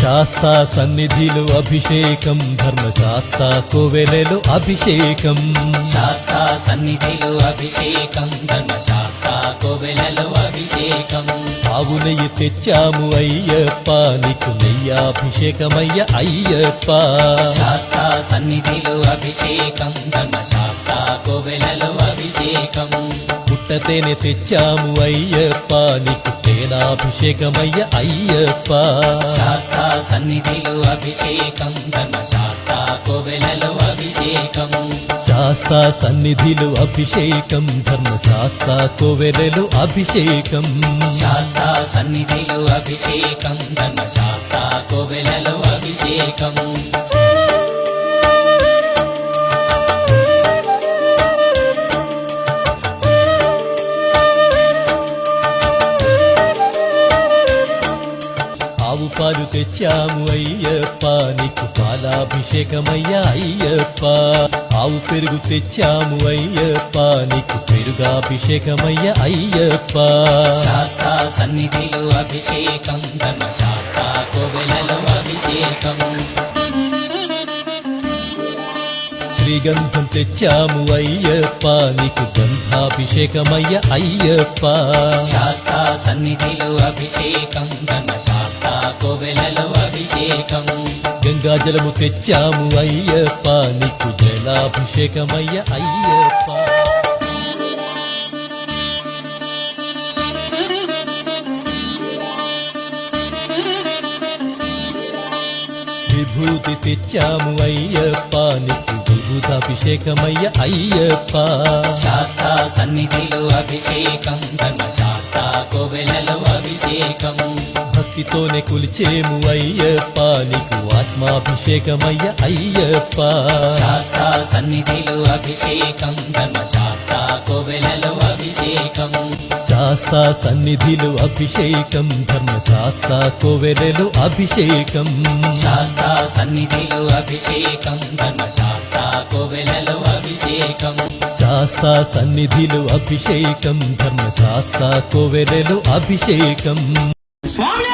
శాస్తా సన్నిధిలో అభిషేకం ధర్మశాస్త్ర కోవెలలో అభిషేకం శాస్త్ర సన్నిధిలో అభిషేకం ధర్మశాస్త్ర కోవెలలో అభిషేకం ఆవు నెయ్యి తెచ్చాము అయ్యప్ప నీకు నెయ్యాభిషేకమయ్య అయ్యప్ప శాస్త్ర సన్నిధిలో అభిషేకం ధర్మశాస్త్ర కోవెలలో అభిషేకం పుట్టతేనె తెచ్చాము అయ్యప్ప నీకు తేనాభిషేకమయ్య అయ్యప్ప శాస్త్ర సన్నిధిలో అభిషేకం ధర్మశాస్త్ర కోవెలలో అభిషేకం శాస్త్ర సన్నిధిలో అభిషేకం ధర్మశాస్త్ర కోవెలలో అభిషేకం శాస్త్ర సన్నిధిలో అభిషేకం ధర్మశాస్త్ర కోవెలలో అభిషేకం ఆవు పాలు తెచ్చాము అయ్యప్ప నీకు పాలాభిషేకమయ్య అయ్యప్ప ఆవు పెరుగు తెచ్చాము అయ్యప్ప నీకు పెరుగాభిషేకమయ్య అయ్యప్ప శాస్త్ర సన్నిధిలో అభిషేకం ధర్మశాస్త్ర కోవెలలో అభిషేకం శ్రీగంధం తెచ్చాము అయ్యప్ప నీకు గంధాభిషేకమయ్య అయ్యప్ప శాస్త్ర సన్నిధిలో అభిషేకం ధర్మశాస్త్ర కోవెలలో అభిషేకం గంగాజలము తెచ్చాము అయ్యప్ప నీకు జలాభిషేకమయ్య అయ్యప్ప విభూతి తెచ్చాము అయ్యప్ప నీకు విభూతాభిషేకమయ్య అయ్యప్ప శాస్త్ర సన్నిధిలో అభిషేకం ధర్మశాస్త్ర కోవెలలో అభిషేకం భక్తితోనే కొలిచేము అయ్యప్ప నీకు ఆత్మాభిషేకమయ్య అయ్యప్ప శాస్త్ర సన్నిధిలో అభిషేకం ధర్మశాస్త్ర కోవెలలో అభిషేకం శాస్త్ర సన్నిధిలో అభిషేకం ధర్మశాస్త్ర కోవెలలో అభిషేకం శాస్త్ర సన్నిధిలో అభిషేకం ధర్మశాస్త్ర కోవెలలో అభిషేకం శాస్త్ర సన్నిధిలో అభిషేకం ధర్మశాస్త్ర కోవెలలో అభిషేకం స్వామి